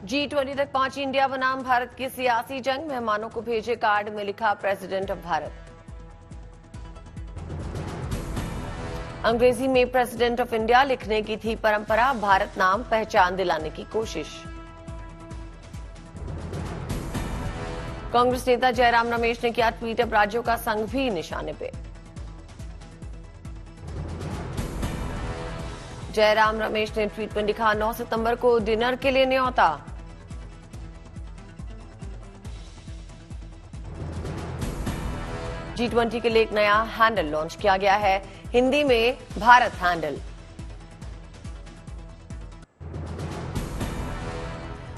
G20 तक पहुंची India बनाम भारत की सियासी जंग। मेहमानों को भेजे कार्ड में लिखा प्रेसिडेंट ऑफ भारत। अंग्रेजी में प्रेसिडेंट ऑफ इंडिया लिखने की थी परंपरा, भारत नाम पहचान दिलाने की कोशिश। कांग्रेस नेता जयराम रमेश ने किया ट्वीट, अब राज्यों का संघ भी निशाने पे। जयराम रमेश ने ट्वीट में लिखा, 9 सितंबर को डिनर के लिए न्योता। G20 के लिए एक नया हैंडल लॉन्च किया गया है, हिंदी में भारत हैंडल।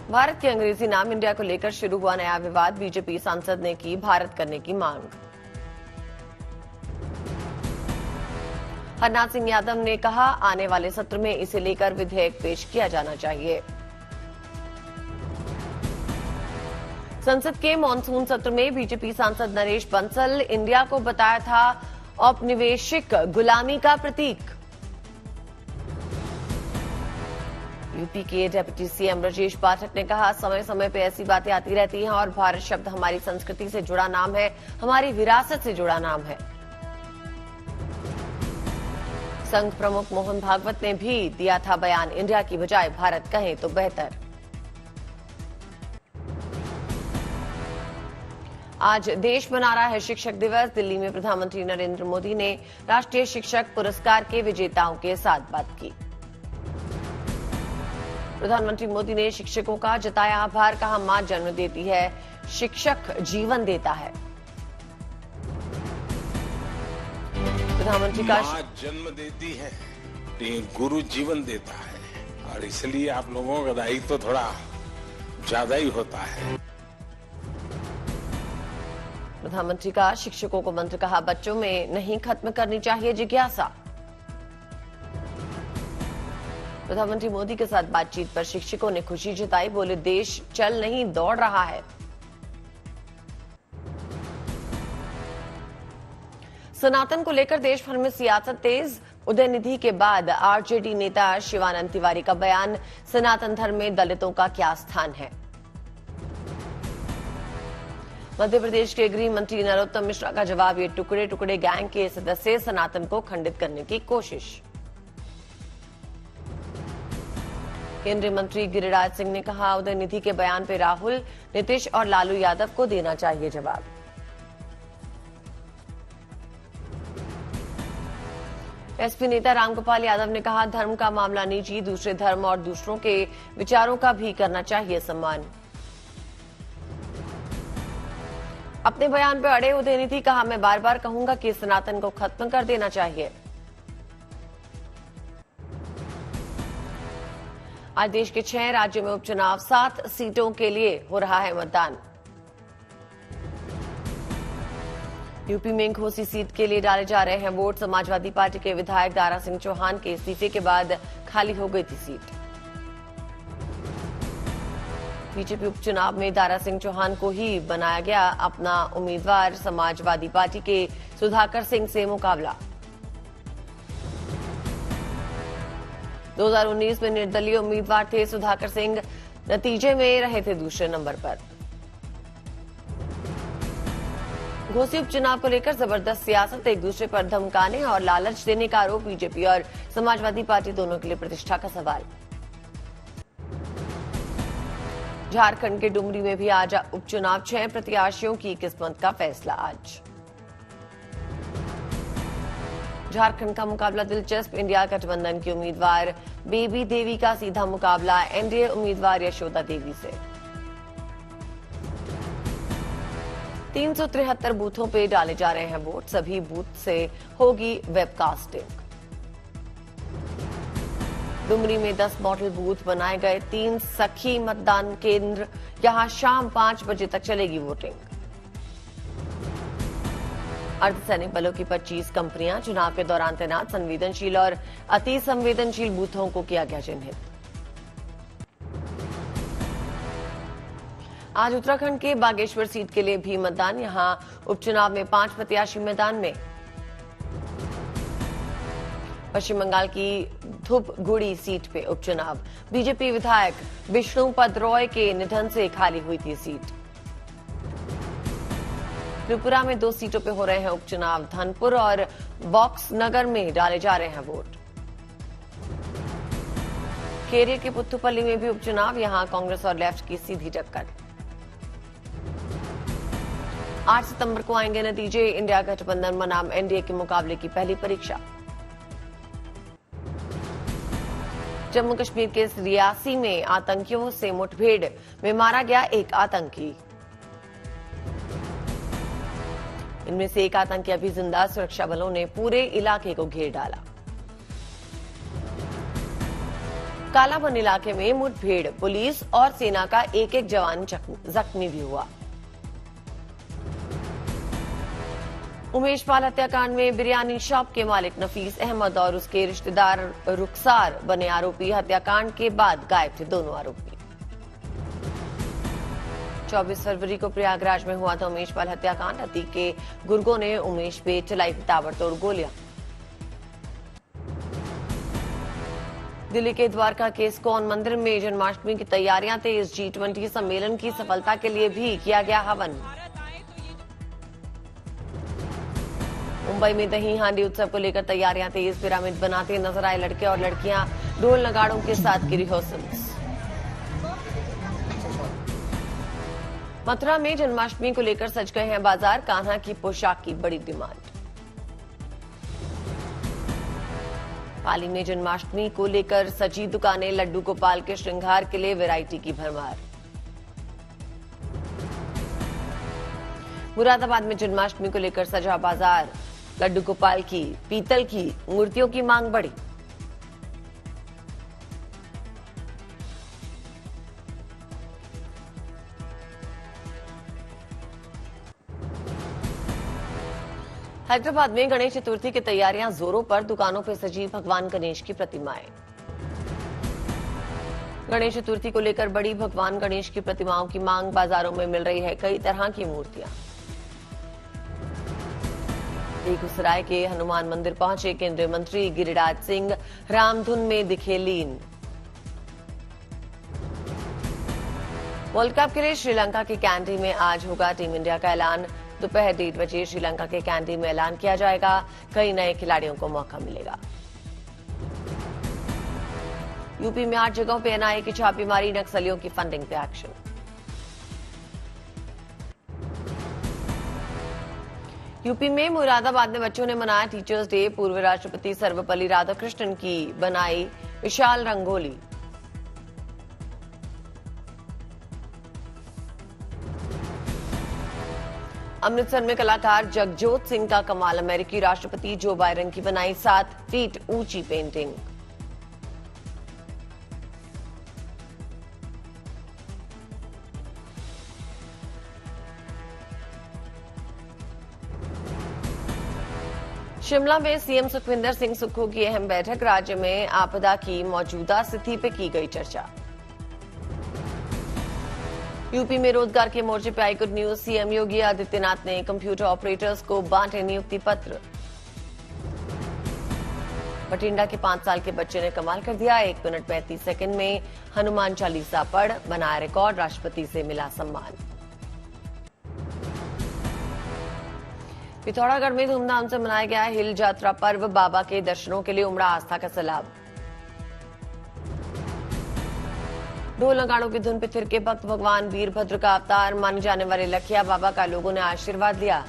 भारत के अंग्रेजी नाम इंडिया को लेकर शुरू हुआ नया विवाद, बीजेपी सांसद ने की भारत करने की मांग। हरनाथ सिंह यादव ने कहा, आने वाले सत्र में इसे लेकर विधेयक पेश किया जाना चाहिए। संसद के मॉनसून सत्र में बीजेपी सांसद नरेश बंसल, इंडिया को बताया था औपनिवेशिक गुलामी का प्रतीक। यूपी के डिप्टी सीएम ब्रजेश पाठक ने कहा, समय समय पे ऐसी बातें आती रहती हैं और भारत शब्द हमारी संस्कृति से जुड़ा नाम है, हमारी विरासत से जुड़ा नाम है। संघ प्रमुख मोहन भागवत ने भी दिया था बयान, इंडिया की बजाय भारत कहें तो बेहतर। आज देश मना रहा है शिक्षक दिवस। दिल्ली में प्रधानमंत्री नरेंद्र मोदी ने राष्ट्रीय शिक्षक पुरस्कार के विजेताओं के साथ बात की। प्रधानमंत्री मोदी ने शिक्षकों का जताया आभार, कहा मां जन्म देती है, शिक्षक जीवन देता है। प्रधानमंत्री का मां जन्म देती है, गुरु जीवन देता है और इसलिए आप लोगों का दायित्व तो थोड़ा ज्यादा ही होता है। प्रधानमंत्री का शिक्षकों को मंत्र, कहा बच्चों में नहीं खत्म करनी चाहिए जिज्ञासा। प्रधानमंत्री मोदी के साथ बातचीत पर शिक्षकों ने खुशी जताई, बोले देश चल नहीं दौड़ रहा है। सनातन को लेकर देश भर में सियासत तेज। उदयनिधि के बाद आरजेडी नेता शिवानंद तिवारी का बयान, सनातन धर्म में दलितों का क्या स्थान है। मध्य प्रदेश के गृह मंत्री नरोत्तम मिश्रा का जवाब, ये टुकड़े टुकड़े गैंग के सदस्य सनातन को खंडित करने की कोशिश। केंद्रीय मंत्री गिरिराज सिंह ने कहा, उदयनिधि के बयान पर राहुल, नीतीश और लालू यादव को देना चाहिए जवाब। एसपी नेता रामगोपाल यादव ने कहा, धर्म का मामला निजी, दूसरे धर्म और दूसरों के विचारों का भी करना चाहिए सम्मान। अपने बयान पर अड़े उदयनिधि, कहा मैं बार बार कहूंगा कि सनातन को खत्म कर देना चाहिए। आज देश के 6 राज्यों में उपचुनाव, 7 सीटों के लिए हो रहा है मतदान। यूपी में घोसी सीट के लिए डाले जा रहे हैं वोट। समाजवादी पार्टी के विधायक दारा सिंह चौहान के इस्तीफे के बाद खाली हो गई थी सीट। बीजेपी उपचुनाव में दारा सिंह चौहान को ही बनाया गया अपना उम्मीदवार। समाजवादी पार्टी के सुधाकर सिंह से मुकाबला। 2019 में निर्दलीय उम्मीदवार थे सुधाकर सिंह, नतीजे में रहे थे दूसरे नंबर पर। घोसी उपचुनाव को लेकर जबरदस्त सियासत, एक दूसरे पर धमकाने और लालच देने का आरोप। बीजेपी और समाजवादी पार्टी दोनों के लिए प्रतिष्ठा का सवाल। झारखंड के डुमरी में भी आज उपचुनाव, 6 प्रत्याशियों की किस्मत का फैसला आज। झारखंड का मुकाबला दिलचस्प, इंडिया गठबंधन की उम्मीदवार बेबी देवी का सीधा मुकाबला एनडीए उम्मीदवार यशोदा देवी से। 373 बूथों पे डाले जा रहे हैं वोट, सभी बूथ से होगी वेबकास्टिंग। डुमरी में 10 मॉडल बूथ बनाए गए, 3 सखी मतदान केंद्र, यहां शाम 5 बजे तक चलेगी वोटिंग। अर्धसैनिक बलों की 25 कंपनियां चुनाव के दौरान तैनात, संवेदनशील और अति संवेदनशील बूथों को किया गया चिन्हित। आज उत्तराखंड के बागेश्वर सीट के लिए भी मतदान, यहां उपचुनाव में 5 प्रत्याशी मैदान में। पश्चिम बंगाल की धुपगुड़ी सीट पे उपचुनाव। बीजेपी विधायक विष्णुपद रॉय के निधन से खाली हुई थी सीट। त्रिपुरा में 2 सीटों पे हो रहे हैं उपचुनाव। धनपुर और बॉक्स नगर में डाले जा रहे हैं वोट। केरल के पुत्तुपल्ली में भी उपचुनाव, यहां कांग्रेस और लेफ्ट की सीधी टक्कर। 8 सितंबर को आएंगे नतीजे। इंडिया गठबंधन बनाम एनडीए के मुकाबले की पहली परीक्षा। जम्मू कश्मीर के रियासी में आतंकियों से मुठभेड़ में मारा गया एक आतंकी। इनमें से एक आतंकी अभी जिंदा। सुरक्षा बलों ने पूरे इलाके को घेर डाला। कालाबन इलाके में मुठभेड़, पुलिस और सेना का एक जवान जख्मी भी हुआ। उमेश पाल हत्याकांड में बिरयानी शॉप के मालिक नफीस अहमद और उसके रिश्तेदार रुखसार बने आरोपी। हत्याकांड के बाद गायब थे दोनों आरोपी। 24 फरवरी को प्रयागराज में हुआ था उमेश पाल हत्याकांड। अतीक के गुर्गों ने उमेश पे चलाई थी ताबड़तोड़ गोलियां। दिल्ली के द्वारका के इस्कॉन मंदिर में जन्माष्टमी की तैयारियां तेज। G20 सम्मेलन की सफलता के लिए भी किया गया हवन। मुंबई में दही हांडी उत्सव को लेकर तैयारियां तेज। पिरामिड बनाते नजर आए लड़के और लड़कियां ढोल नगाड़ों के साथ की रिहर्सल्स। मथुरा में जन्माष्टमी को लेकर सज गए हैं बाजार। कान्हा की पोशाक की बड़ी डिमांड। पाली में जन्माष्टमी को लेकर सजी दुकानें। लड्डू गोपाल के श्रृंगार के लिए वैरायटी की भरमार। मुरादाबाद में जन्माष्टमी को लेकर सजा बाजार। लड्डू गोपाल की पीतल की मूर्तियों की मांग बढ़ी। हैदराबाद में गणेश चतुर्थी की तैयारियां जोरों पर। दुकानों पर सजी भगवान गणेश की प्रतिमाएं। गणेश चतुर्थी को लेकर बड़ी भगवान गणेश की प्रतिमाओं की मांग। बाजारों में मिल रही है कई तरह की मूर्तियां। बेगूसराय के हनुमान मंदिर पहुंचे केंद्रीय मंत्री गिरिराज सिंह। रामधुन में दिखे लीन। वर्ल्ड कप के लिए श्रीलंका के कैंडी में आज होगा टीम इंडिया का ऐलान। दोपहर 1:30 बजे श्रीलंका के कैंडी में ऐलान किया जाएगा। कई नए खिलाड़ियों को मौका मिलेगा। यूपी में 8 जगहों पर एनआईए की छापेमारी। नक्सलियों की फंडिंग पे एक्शन। यूपी में मुरादाबाद में बच्चों ने मनाया टीचर्स डे। पूर्व राष्ट्रपति सर्वपल्ली राधाकृष्णन की बनाई विशाल रंगोली। अमृतसर में कलाकार जगजोत सिंह का कमाल। अमेरिकी राष्ट्रपति जो बाइडेन की बनाई 7 फीट ऊंची पेंटिंग। शिमला में सीएम सुखविंदर सिंह सुक्खू की अहम बैठक। राज्य में आपदा की मौजूदा स्थिति पर की गई चर्चा। यूपी में रोजगार के मोर्चे पर आई good news. CM Yogi Adityanath ने कंप्यूटर ऑपरेटर्स को बांटे नियुक्ति पत्र। बठिंडा के 5 साल के बच्चे ने कमाल कर दिया। 1 मिनट 35 सेकंड में हनुमान चालीसा पढ़ बनाया रिकॉर्ड। राष्ट्रपति से मिला सम्मान। पिथौरागढ़ में धूमधाम से मनाया गया हिल यात्रा पर्व। बाबा के दर्शनों के लिए उमड़ा आस्था का सैलाब। ढोल नगाड़ों की धुन पे थिर के भक्त। भगवान वीरभद्र का अवतार माने जाने वाले लखिया बाबा का लोगों ने आशीर्वाद लिया।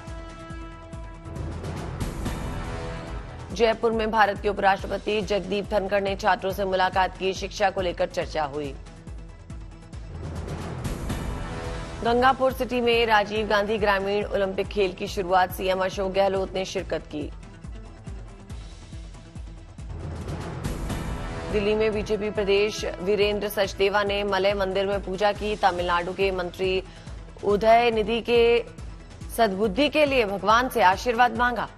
जयपुर में भारत के उपराष्ट्रपति जगदीप धनखड़ ने छात्रों से मुलाकात की। शिक्षा को लेकर चर्चा हुई। गंगापुर सिटी में राजीव गांधी ग्रामीण ओलंपिक खेल की शुरुआत। सीएम अशोक गहलोत ने शिरकत की। दिल्ली में बीजेपी प्रदेश वीरेंद्र सचदेवा ने मलय मंदिर में पूजा की। तमिलनाडु के मंत्री उदय निधि के सद्बुद्धि के लिए भगवान से आशीर्वाद मांगा।